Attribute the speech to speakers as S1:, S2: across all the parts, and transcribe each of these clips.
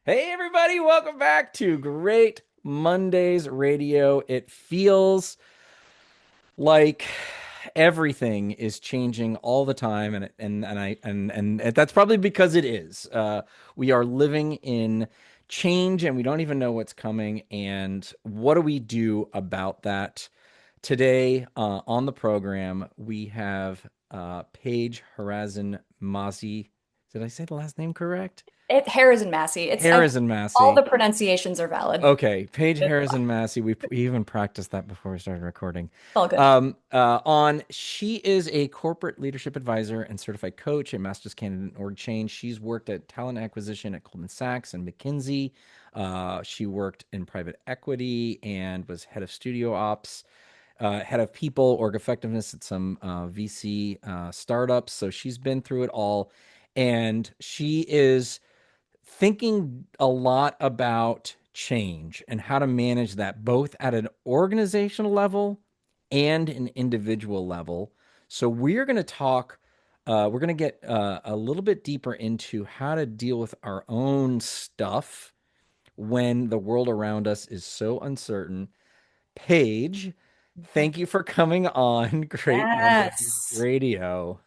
S1: Hey, everybody, welcome back to Great Mondays Radio. It feels like everything is changing all the time, and that's probably because it is. We are living in change, and we don't even know what's coming. And what do we do about that? Today, on the program, we have Paige Harazin-Masi. Did I say the last name correct?
S2: Harazin-Masi. All
S1: Harazin-Masi.
S2: the pronunciations are valid.
S1: Okay, Paige
S2: It's
S1: Harrison-Massey. We even practiced that before we started recording.
S2: all good.
S1: She is a corporate leadership advisor and certified coach, a master's candidate in org change. She's worked at talent acquisition at Goldman Sachs and McKinsey. She worked in private equity and was head of studio ops, head of people, org effectiveness at some VC startups. So she's been through it all, and she is thinking a lot about change and how to manage that both at an organizational level and an individual level. So we're going to talk. We're going to get a little bit deeper into how to deal with our own stuff when the world around us is so uncertain. Paige, thank you for coming on Great Mondays
S2: Yes.
S1: Radio.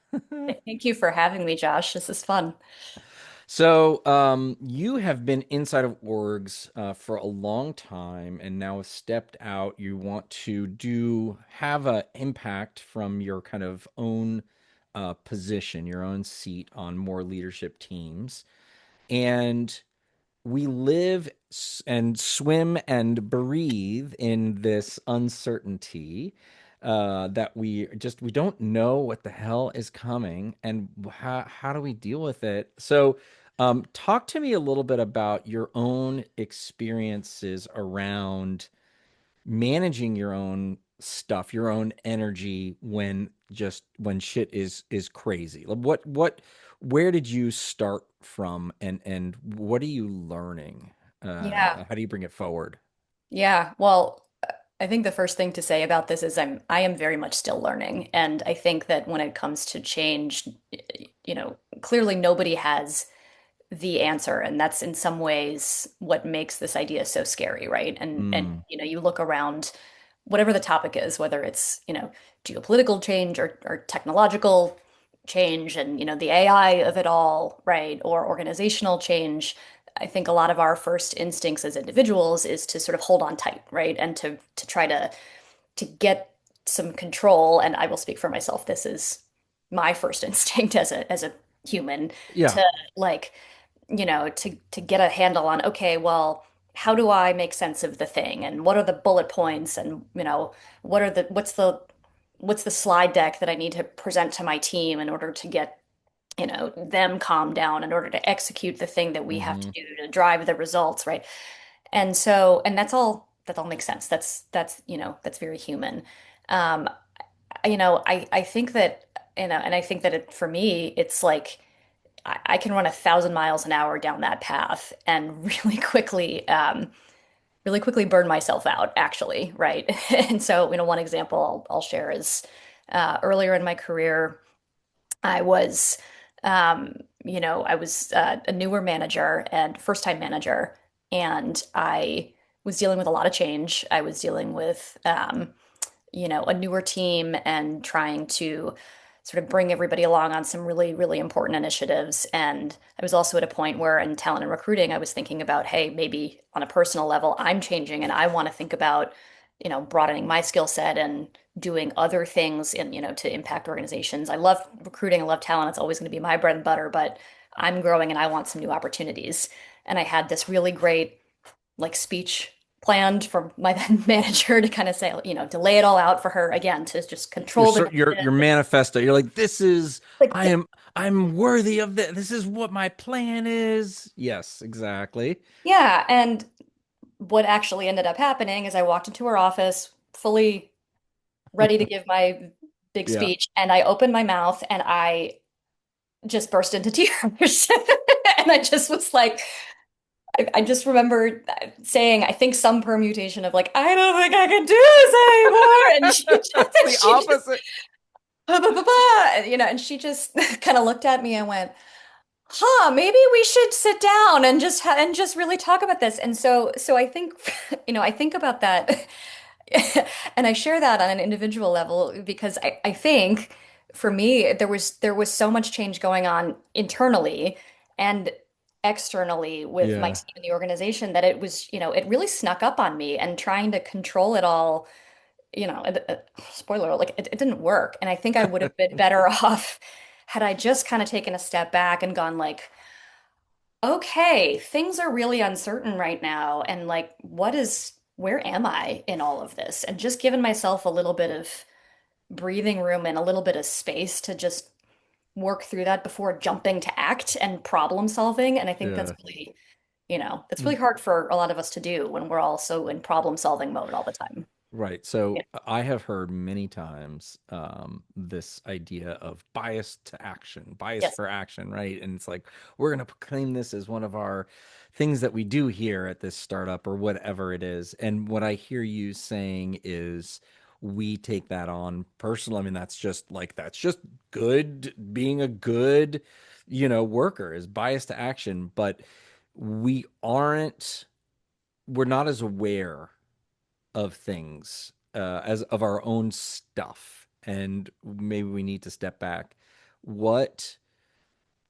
S2: Thank you for having me, Josh. This is fun.
S1: So, you have been inside of orgs for a long time, and now have stepped out. You want to have an impact from your kind of own position, your own seat on more leadership teams, and we live and swim and breathe in this uncertainty that we don't know what the hell is coming, and how do we deal with it. So talk to me a little bit about your own experiences around managing your own stuff, your own energy when shit is crazy. Like, where did you start from, and what are you learning?
S2: Yeah.
S1: How do you bring it forward?
S2: Yeah. Well, I think the first thing to say about this is I am very much still learning. And I think that when it comes to change, clearly nobody has the answer. And that's in some ways what makes this idea so scary, right? And
S1: Mm,
S2: you look around whatever the topic is, whether it's, geopolitical change or technological change and, the AI of it all, right? Or organizational change. I think a lot of our first instincts as individuals is to sort of hold on tight, right? And to try to get some control. And I will speak for myself. This is my first instinct as a human
S1: yeah.
S2: to like, to get a handle on, okay, well, how do I make sense of the thing? And what are the bullet points? And, what's the slide deck that I need to present to my team in order to get, them calmed down in order to execute the thing that we have to
S1: Hmm.
S2: do to drive the results, right? And so, and that all makes sense. That's very human. Um, I think that, and I think that for me, it's like I can run 1,000 miles an hour down that path and really quickly burn myself out, actually, right? And so, one example I'll share is earlier in my career, I was, I was a newer manager and first time manager, and I was dealing with a lot of change. I was dealing with, a newer team and trying to sort of bring everybody along on some really, really important initiatives. And I was also at a point where in talent and recruiting, I was thinking about, hey, maybe on a personal level, I'm changing and I want to think about, broadening my skill set and doing other things in, to impact organizations. I love recruiting, I love talent. It's always going to be my bread and butter, but I'm growing and I want some new opportunities. And I had this really great like speech planned from my then manager to kind of say, to lay it all out for her again, to just control the
S1: Your
S2: narrative.
S1: manifesto. You're like, this is
S2: Like,
S1: I'm worthy of this. This is what my plan is. Yes, exactly.
S2: yeah. And what actually ended up happening is I walked into her office fully ready to give my big
S1: Yeah.
S2: speech, and I opened my mouth and I just burst into tears. And I just was like, I just remember saying, I think some permutation of like, I don't think I can do this anymore. And
S1: That's the
S2: she just
S1: opposite.
S2: bah, bah, bah, bah, and she just kind of looked at me and went, maybe we should sit down and just really talk about this. And so I think, I think about that and I share that on an individual level because I think for me there was so much change going on internally and externally with my
S1: Yeah.
S2: team in the organization that it was, it really snuck up on me and trying to control it all, spoiler, like it didn't work. And I think I would have been better off had I just kind of taken a step back and gone like, okay, things are really uncertain right now. And like, where am I in all of this? And just given myself a little bit of breathing room and a little bit of space to just work through that before jumping to act and problem solving. And I think that's
S1: Yeah.
S2: really, that's really hard for a lot of us to do when we're also in problem solving mode all the time.
S1: Right.
S2: Yeah.
S1: So I have heard many times this idea of bias to action, bias
S2: Yes.
S1: for action, right? And it's like, we're going to proclaim this as one of our things that we do here at this startup or whatever it is. And what I hear you saying is we take that on personal. I mean, that's just good, being a good, worker is bias to action, but we aren't, we're not as aware of things as of our own stuff, and maybe we need to step back. What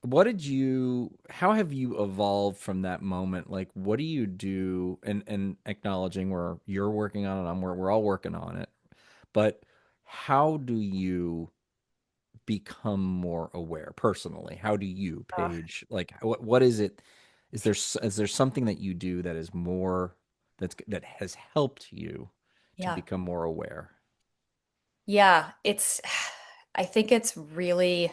S1: what did you how have you evolved from that moment? Like, what do you do, and acknowledging where you're working on it, we're all working on it, but how do you become more aware personally? How do you,
S2: Uh,
S1: Paige, like what is it, is there something that you do that is more, that has helped you to
S2: yeah.
S1: become more aware?
S2: Yeah. I think it's really,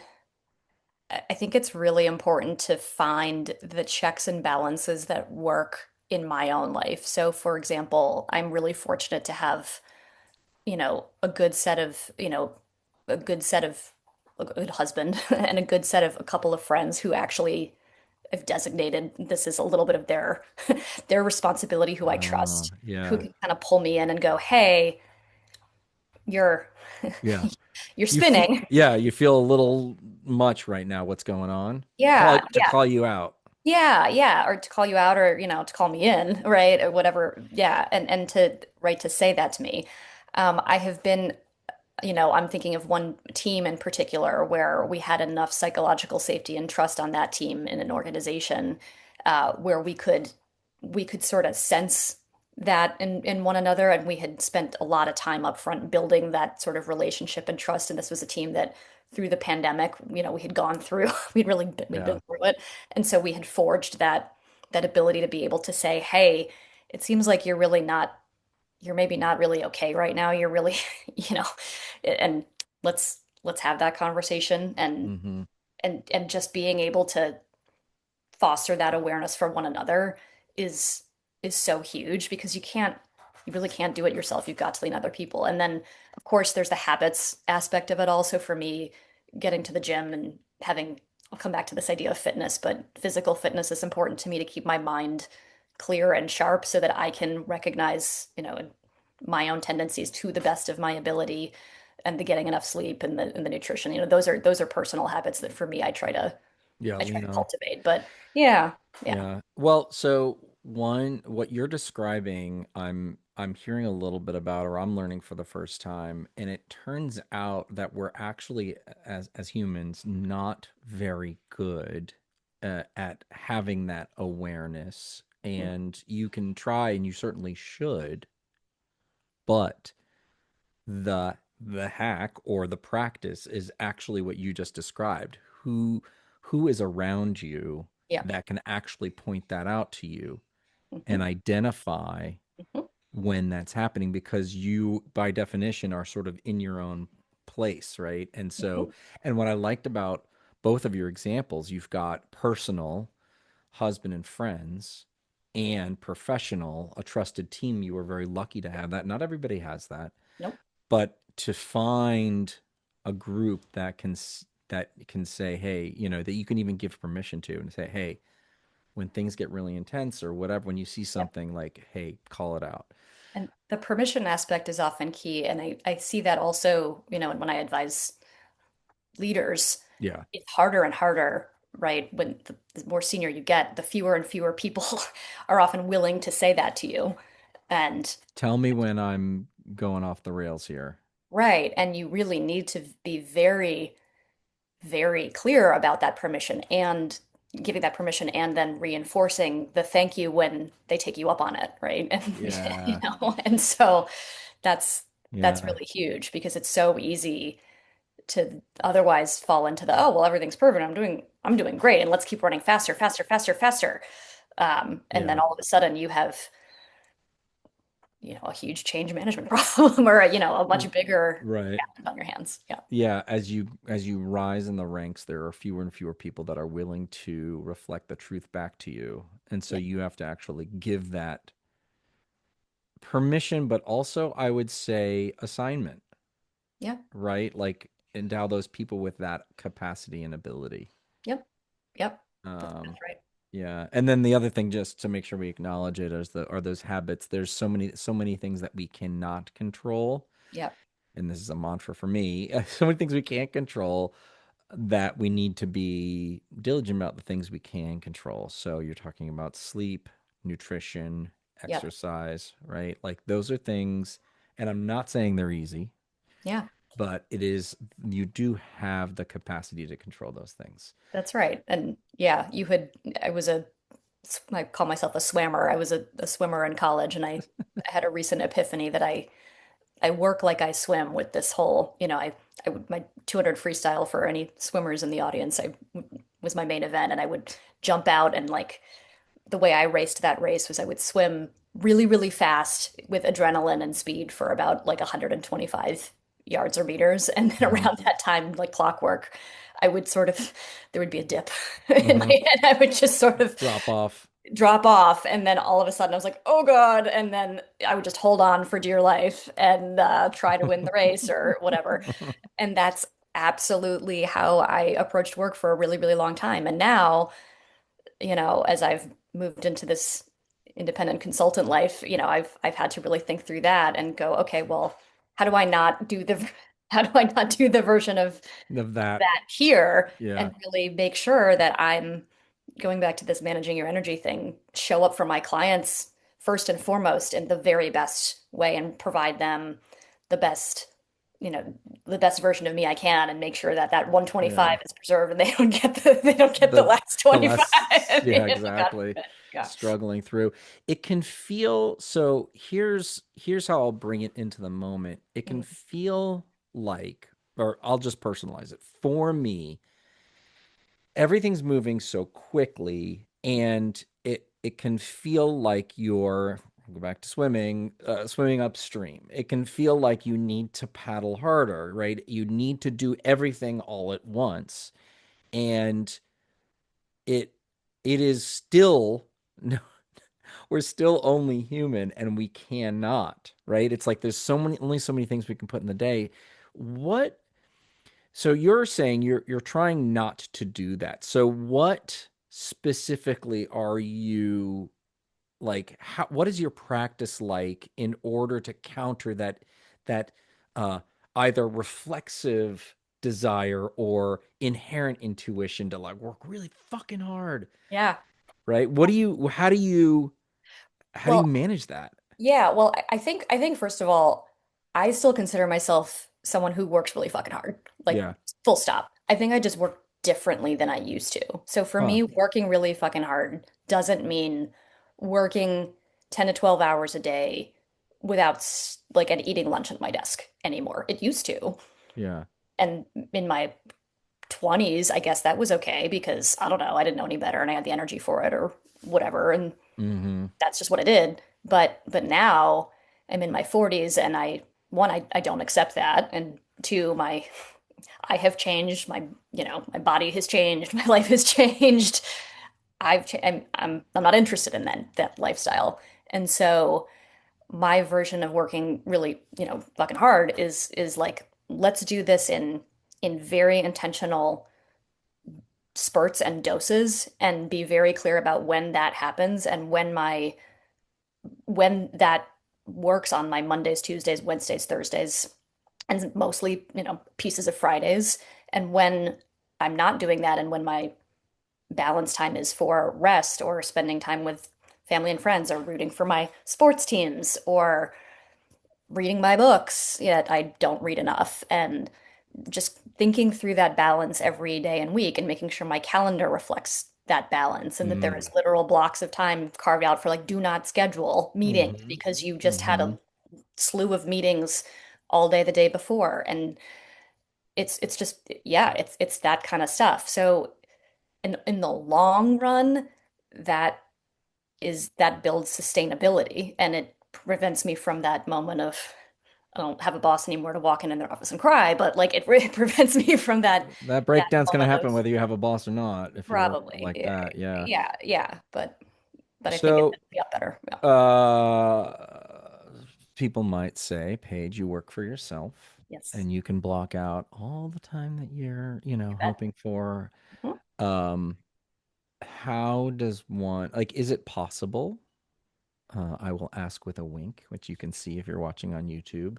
S2: I think it's really important to find the checks and balances that work in my own life. So, for example, I'm really fortunate to have, a good set of, a good set of a good husband and a good set of a couple of friends who actually have designated this is a little bit of their their responsibility, who I trust, who
S1: Yeah,
S2: can kind of pull me in and go, "Hey, you're
S1: yeah.
S2: you're spinning."
S1: You feel a little much right now. What's going on?
S2: Yeah, yeah.
S1: Call you out.
S2: Yeah, yeah, or to call you out or, to call me in, right? Or whatever. Yeah, and to right to say that to me. I have been, I'm thinking of one team in particular where we had enough psychological safety and trust on that team in an organization where we could sort of sense that in one another, and we had spent a lot of time up front building that sort of relationship and trust. And this was a team that through the pandemic, we had gone through, we'd
S1: Yeah.
S2: been through it, and so we had forged that ability to be able to say, hey, it seems like you're maybe not really okay right now. You're really, you know, and let's have that conversation
S1: Hmm.
S2: and just being able to foster that awareness for one another is is so huge because you really can't do it yourself. You've got to lean on other people. And then of course there's the habits aspect of it also for me, getting to the gym and having I'll come back to this idea of fitness, but physical fitness is important to me to keep my mind clear and sharp so that I can recognize, my own tendencies to the best of my ability and the getting enough sleep and the nutrition. Those are personal habits that for me
S1: Yeah,
S2: I try
S1: lean
S2: to
S1: on.
S2: cultivate. But yeah, yeah,
S1: Yeah. Well, so one, what you're describing, I'm hearing a little bit about, or I'm learning for the first time, and it turns out that we're actually, as humans, not very good at having that awareness.
S2: mm,
S1: And you can try, and you certainly should, but the hack or the practice is actually what you just described. Who is around you
S2: yeah,
S1: that can actually point that out to you
S2: hmm
S1: and identify
S2: hmm
S1: when that's happening, because you by definition are sort of in your own place, right? And
S2: hmm
S1: so, and what I liked about both of your examples, you've got personal, husband and friends, and professional, a trusted team. You were very lucky to have that. Not everybody has that,
S2: nope,
S1: but to find a group that can say, hey, that you can even give permission to, and say, hey, when things get really intense or whatever, when you see
S2: yep.
S1: something, like, hey, call it out.
S2: And the permission aspect is often key, and I see that also, when I advise leaders,
S1: Yeah.
S2: it's harder and harder right? When the more senior you get, the fewer and fewer people are often willing to say that to you. And
S1: Tell me when I'm going off the rails here.
S2: right, and you really need to be very, very clear about that permission and giving that permission and then reinforcing the thank you when they take you up on it, right? And
S1: Yeah.
S2: and so that's that's
S1: Yeah.
S2: really huge because it's so easy to otherwise fall into the, oh, well, everything's perfect. I'm doing great and let's keep running faster, faster, faster, faster. And then
S1: Yeah.
S2: all of a sudden you have, a huge change management problem or, a much bigger
S1: Right.
S2: challenge on your hands. Yeah.
S1: Yeah, as you rise in the ranks, there are fewer and fewer people that are willing to reflect the truth back to you. And so
S2: Yeah.
S1: you have to actually give that permission, but also I would say assignment,
S2: Yeah.
S1: right? Like endow those people with that capacity and ability.
S2: Yep. Yep. That's
S1: Um,
S2: right.
S1: yeah. And then the other thing, just to make sure we acknowledge it, is are those habits. There's so many things that we cannot control.
S2: Yep.
S1: And this is a mantra for me. So many things we can't control that we need to be diligent about the things we can control. So you're talking about sleep, nutrition,
S2: Yep.
S1: exercise, right? Like those are things, and I'm not saying they're easy,
S2: Yeah.
S1: but it is, you do have the capacity to control those things.
S2: That's right. And yeah, I was I call myself a swammer. I was a swimmer in college and I had a recent epiphany that I work like I swim with this whole, my 200 freestyle for any swimmers in the audience. I was my main event, and I would jump out and like the way I raced that race was I would swim really, really fast with adrenaline and speed for about like 125 yards or meters, and then
S1: Uh-huh.
S2: around that time, like clockwork, I would sort of there would be a dip in my
S1: Uh-huh.
S2: head. I would just sort of
S1: Drop off.
S2: drop off, and then all of a sudden I was like, oh God, and then I would just hold on for dear life and try to win the race or whatever. And that's absolutely how I approached work for a really, really long time. And now, as I've moved into this independent consultant life, I've had to really think through that and go, okay, well, how do I not do the how do I not do the version of
S1: Of that.
S2: that here
S1: Yeah.
S2: and really make sure that I'm going back to this managing your energy thing, show up for my clients first and foremost in the very best way and provide them the best, you know, the best version of me I can and make sure that that
S1: Yeah.
S2: 125 is preserved and they don't get the
S1: the
S2: last
S1: the
S2: 25.
S1: less, yeah,
S2: God
S1: exactly,
S2: forbid. Yeah.
S1: struggling through it can feel. So here's how I'll bring it into the moment. It can
S2: Mhm.
S1: feel like, or I'll just personalize it for me, everything's moving so quickly, and it can feel like you're, go back to swimming, swimming upstream. It can feel like you need to paddle harder, right? You need to do everything all at once, and it it is still no, we're still only human, and we cannot, right? It's like there's only so many things we can put in the day. What So you're saying you're trying not to do that. So what specifically are you, like, what is your practice like in order to counter that uh either reflexive desire or inherent intuition to like work really fucking hard,
S2: Yeah.
S1: right? What do you how do you
S2: Well,
S1: manage that?
S2: yeah, well, I think first of all, I still consider myself someone who works really fucking hard. Like
S1: Yeah.
S2: full stop. I think I just work differently than I used to. So for
S1: Huh.
S2: me, working really fucking hard doesn't mean working 10 to 12 hours a day without like and eating lunch at my desk anymore. It used to.
S1: Yeah.
S2: And in my 20s, I guess that was okay because I don't know, I didn't know any better and I had the energy for it or whatever. And
S1: Mm-hmm.
S2: that's just what I did. But now I'm in my 40s and I don't accept that. And two, I have changed. My body has changed. My life has changed. I'm not interested in that lifestyle. And so my version of working really, fucking hard is like, let's do this in very intentional spurts and doses and be very clear about when that happens and when that works on my Mondays, Tuesdays, Wednesdays, Thursdays, and mostly, pieces of Fridays. And when I'm not doing that and when my balance time is for rest or spending time with family and friends or rooting for my sports teams or reading my books, yet I don't read enough. And just thinking through that balance every day and week and making sure my calendar reflects that balance and that there
S1: Mm.
S2: is literal blocks of time carved out for like do not schedule meetings
S1: Mm-hmm.
S2: because you just had
S1: Mm-hmm.
S2: a slew of meetings all day the day before. And it's just yeah, it's that kind of stuff. So in the long run, that that builds sustainability and it prevents me from that moment of I don't have a boss anymore to walk in their office and cry, but like it prevents me from
S1: That
S2: that
S1: breakdown's going to
S2: moment of
S1: happen whether you have a boss or not if you're working
S2: probably
S1: like that. Yeah.
S2: yeah yeah, but I think
S1: So,
S2: it'd be up better. Yeah.
S1: uh, people might say, Paige, you work for yourself
S2: Yes.
S1: and you can block out all the time that you're,
S2: You bet.
S1: hoping for.
S2: Mhm.
S1: Um, how does one, like, is it possible? I will ask with a wink, which you can see if you're watching on YouTube.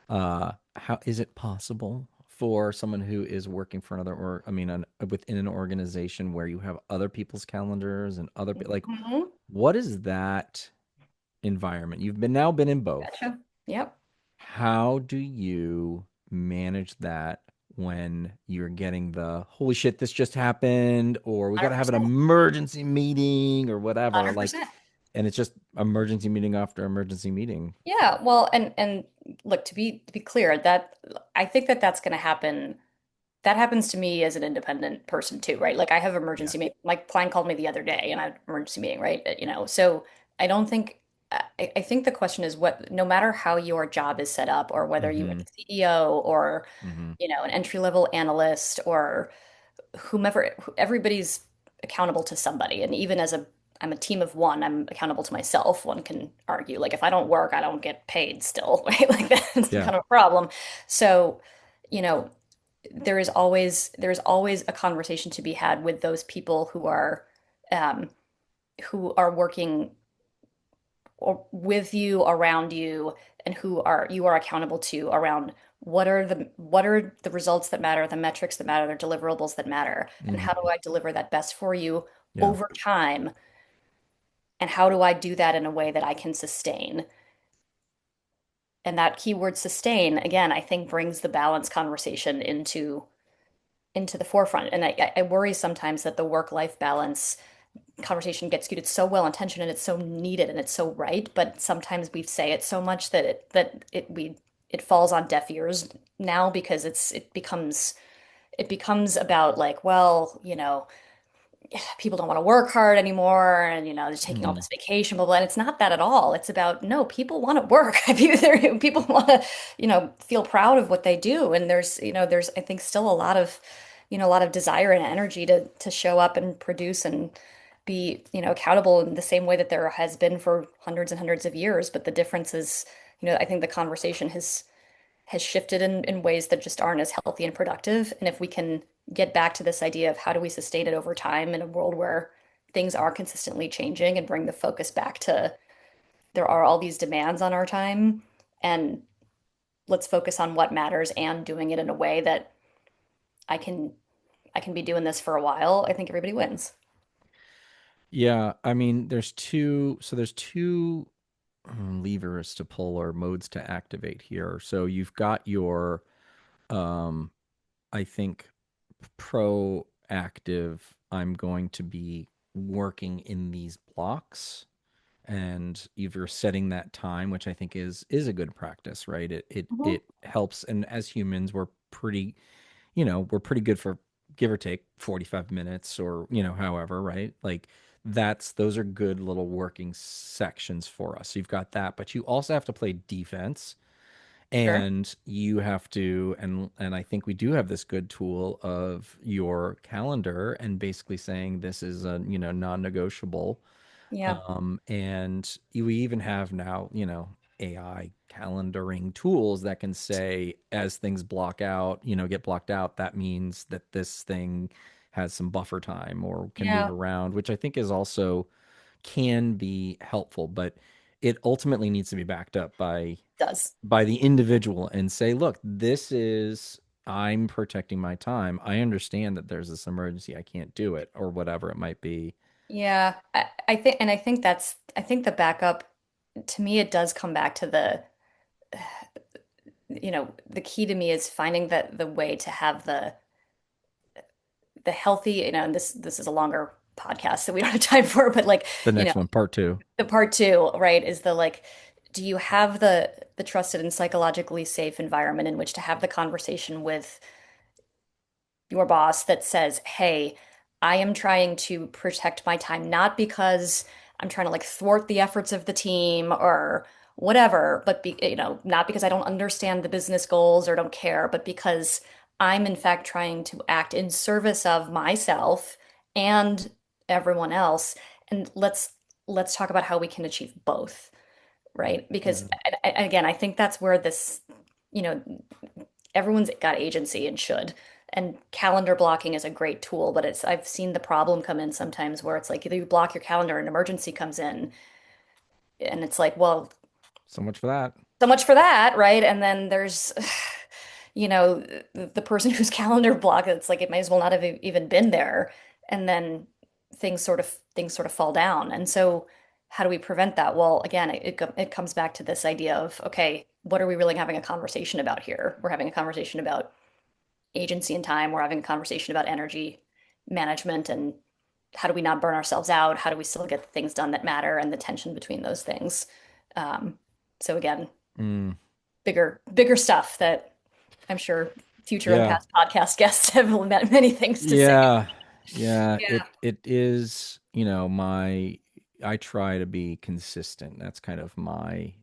S1: How is it possible for someone who is working for another, or I mean, within an organization where you have other people's calendars and like,
S2: Mhm.
S1: what is that environment? You've been in both.
S2: Gotcha. Yep.
S1: How do you manage that when you're getting the holy shit, this just happened, or we got to have an
S2: 100%.
S1: emergency meeting or whatever? Like,
S2: 100%.
S1: and it's just emergency meeting after emergency meeting.
S2: Yeah, well, and look, to be clear, that I think that that's going to happen. That happens to me as an independent person too, right? Like I have
S1: Yeah.
S2: emergency meeting. My client called me the other day and I had an emergency meeting, right? So I don't think I think the question is what no matter how your job is set up or whether you are
S1: Mm-hmm.
S2: the CEO or
S1: Mm-hmm.
S2: an entry level analyst or whomever, everybody's accountable to somebody. And even as I'm a team of one, I'm accountable to myself. One can argue, like, if I don't work, I don't get paid still, right? Like, that's
S1: Yeah.
S2: kind of a problem. So, you know, there's always a conversation to be had with those people um, who are working or with you, around you, and who are you are accountable to around what are the results that matter, the metrics that matter, the deliverables that matter, and how do
S1: Mm-hmm.
S2: I deliver that best for you
S1: Yeah.
S2: over time, and how do I do that in a way that I can sustain? And that keyword sustain, again, I think brings the balance conversation into the forefront. And I worry sometimes that the work-life balance conversation gets skewed. It's so well intentioned and it's so needed and it's so right, but sometimes we say it so much that it falls on deaf ears now because it becomes about like, well, people don't want to work hard anymore and they're taking all
S1: Mm-hmm.
S2: this vacation, blah blah. And it's not that at all. It's about no, people want to work. People want to, feel proud of what they do. And there's I think still a lot of, a lot of desire and energy to show up and produce and be, accountable in the same way that there has been for hundreds and hundreds of years. But the difference is, I think the conversation has shifted in ways that just aren't as healthy and productive. And if we can get back to this idea of how do we sustain it over time in a world where things are consistently changing and bring the focus back to there are all these demands on our time and let's focus on what matters and doing it in a way that I can I can be doing this for a while, I think everybody wins.
S1: Yeah. I mean, there's two levers to pull or modes to activate here. So you've got your, um, I think, proactive, I'm going to be working in these blocks. And if you're setting that time, which I think is a good practice, right?
S2: Mhm.
S1: It helps. And as humans, we're pretty good for give or take 45 minutes or, however, right? Like those are good little working sections for us. So you've got that, but you also have to play defense
S2: Sure.
S1: and you have to and I think we do have this good tool of your calendar and basically saying this is a, non-negotiable.
S2: Yeah.
S1: And we even have now, AI calendaring tools that can say as things block out, get blocked out, that means that this thing has some buffer time or can move
S2: Yeah.
S1: around, which I think is also can be helpful, but it ultimately needs to be backed up
S2: Does.
S1: by the individual and say, look, this is I'm protecting my time. I understand that there's this emergency. I can't do it or whatever it might be.
S2: Yeah, I think, and I think I think the backup, to me, it does come back to the key to me is finding the way to have the healthy, and this is a longer podcast that we don't have time for, but like,
S1: The
S2: you know,
S1: next one, part two.
S2: the part two, right, is the like, do you have the trusted and psychologically safe environment in which to have the conversation with your boss that says, "Hey, I am trying to protect my time, not because I'm trying to like thwart the efforts of the team or whatever, but not because I don't understand the business goals or don't care, but because I'm in fact trying to act in service of myself and everyone else. And let's talk about how we can achieve both." Right? Because
S1: Yeah.
S2: again, I think that's where you know, everyone's got agency and should. And calendar blocking is a great tool, but I've seen the problem come in sometimes where it's like either you block your calendar, an emergency comes in, and it's like, well,
S1: So much for that.
S2: so much for that, right? And then there's, the person whose calendar block, it's like it might as well not have even been there. And then things sort of fall down. And so how do we prevent that? Well, again, it comes back to this idea of, okay, what are we really having a conversation about here? We're having a conversation about agency and time. We're having a conversation about energy management and how do we not burn ourselves out? How do we still get the things done that matter and the tension between those things? Um, so again,
S1: Mm.
S2: bigger stuff that I'm sure future and
S1: Yeah.
S2: past podcast guests have many things to say.
S1: Yeah. Yeah.
S2: Yeah.
S1: It is, I try to be consistent. That's kind of my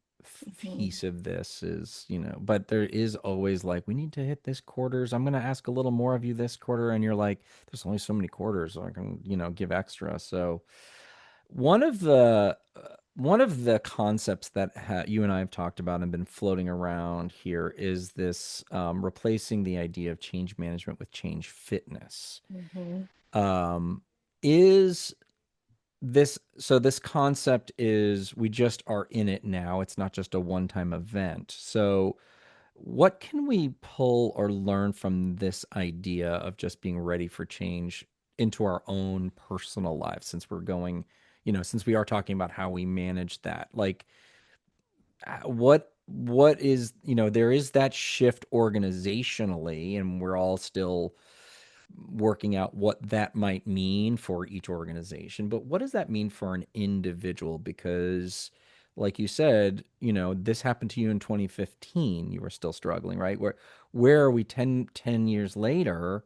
S2: Mhm.
S1: piece of this is, but there is always like, we need to hit this quarters. I'm going to ask a little more of you this quarter. And you're like, there's only so many quarters. So I can, give extra. So one of the concepts that you and I have talked about and been floating around here is this replacing the idea of change management with change fitness.
S2: Mhm.
S1: Um, is this concept is we just are in it now. It's not just a one-time event. So what can we pull or learn from this idea of just being ready for change into our own personal lives since we're going, since we are talking about how we manage that? Like what is, there is that shift organizationally and we're all still working out what that might mean for each organization. But what does that mean for an individual? Because, like you said, this happened to you in 2015. You were still struggling, right? Where are we 10 years later?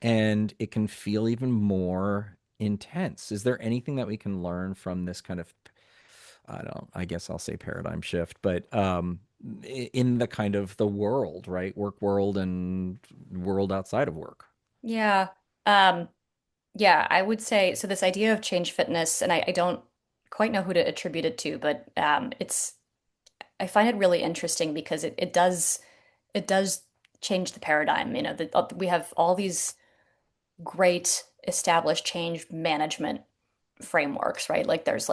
S1: And it can feel even more intense. Is there anything that we can learn from this kind of, I guess I'll say paradigm shift, but in the kind of the world, right? Work world and world outside of work.
S2: Yeah. Um, yeah, I would say so. This idea of change fitness, and I don't quite know who to attribute it to, but I find it really interesting because it does change the paradigm. We have all these great established change management frameworks, right? Like there's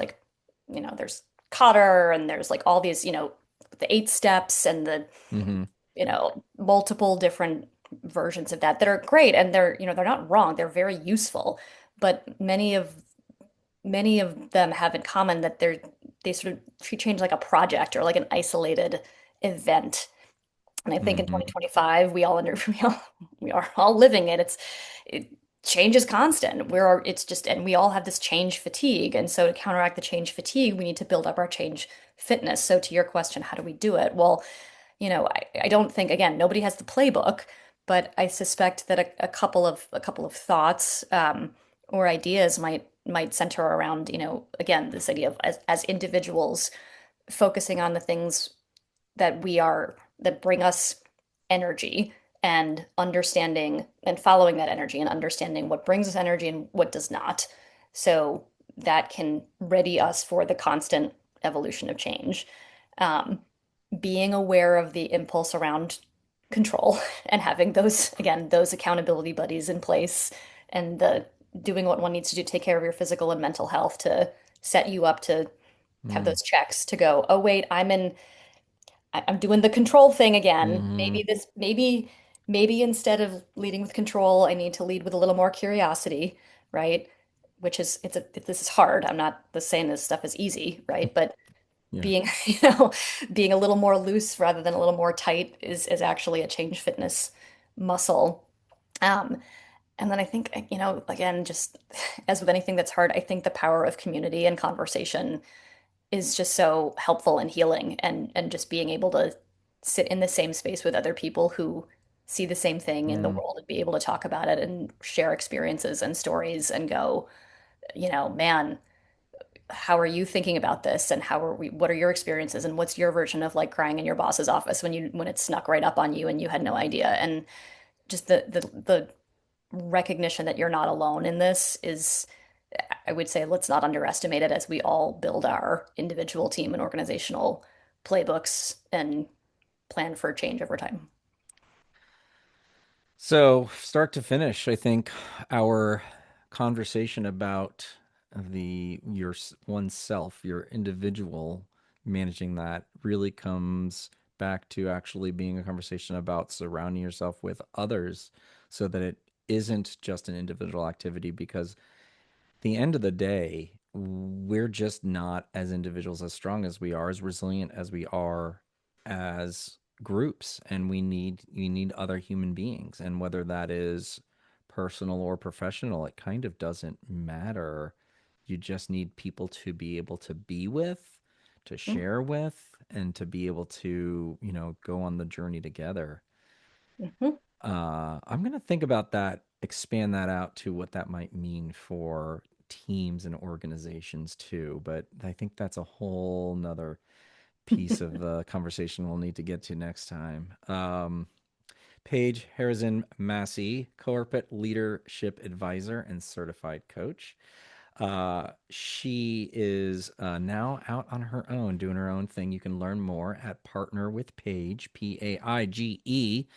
S2: Cotter and there's like all these, the 8 steps and the,
S1: Hmm.
S2: multiple different versions of that are great and they're not wrong. They're very useful, but many of them have in common that they sort of treat change like a project or like an isolated event. And I think in
S1: Hmm.
S2: 2025, we are all living it. It, change is constant. It's just, and we all have this change fatigue. And so to counteract the change fatigue, we need to build up our change fitness. So to your question, how do we do it? Well, I don't think, again, nobody has the playbook, but I suspect that a couple of thoughts, or ideas might center around, again, this idea of as individuals focusing on the things that bring us energy and understanding and following that energy and understanding what brings us energy and what does not. So that can ready us for the constant evolution of change. Um, Being aware of the impulse around control and having those accountability buddies in place and the doing what one needs to do to take care of your physical and mental health to set you up to have
S1: Mm.
S2: those checks to go, oh wait, I'm doing the control thing again.
S1: Hmm.
S2: Maybe maybe instead of leading with control, I need to lead with a little more curiosity, right? Which is this is hard. I'm not saying this stuff is easy, right? But
S1: Yeah.
S2: being, you know, being a little more loose rather than a little more tight is actually a change fitness muscle. Um, and then I think, again, just as with anything that's hard, I think the power of community and conversation is just so helpful and healing, and just being able to sit in the same space with other people who see the same thing in the
S1: Mm.
S2: world and be able to talk about it and share experiences and stories and go, man, how are you thinking about this, and what are your experiences, and what's your version of like crying in your boss's office when it snuck right up on you and you had no idea. And just the recognition that you're not alone in this is, I would say, let's not underestimate it as we all build our individual team and organizational playbooks and plan for change over time.
S1: So, start to finish, I think our conversation about oneself, your individual managing that really comes back to actually being a conversation about surrounding yourself with others so that it isn't just an individual activity because the end of the day, we're just not as individuals as strong as we are, as resilient as we are as groups, and we need other human beings, and whether that is personal or professional, it kind of doesn't matter. You just need people to be able to be with, to share with, and to be able to, go on the journey together.
S2: Mm-hmm.
S1: I'm going to think about that, expand that out to what that might mean for teams and organizations too. But I think that's a whole nother piece of conversation we'll need to get to next time. Paige Harazin-Masi, corporate leadership advisor and certified coach. She is now out on her own, doing her own thing. You can learn more at Partner with Paige, PAIGE.com.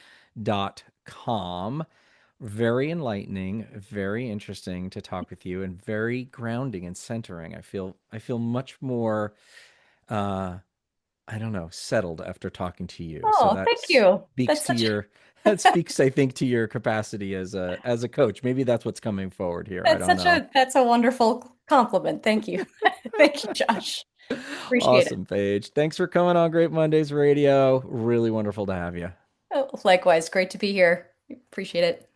S1: Very enlightening, very interesting to talk with you, and very grounding and centering. I feel much more uh I don't know, settled after talking to you. So
S2: Oh,
S1: that
S2: thank you.
S1: speaks to your that speaks, I think, to your capacity as a coach. Maybe that's what's coming forward here. I don't know.
S2: That's a wonderful compliment. Thank you. Thank you, Josh. Appreciate it.
S1: Awesome, Paige. Thanks for coming on Great Mondays Radio. Really wonderful to have you.
S2: Oh, likewise, great to be here. Appreciate it.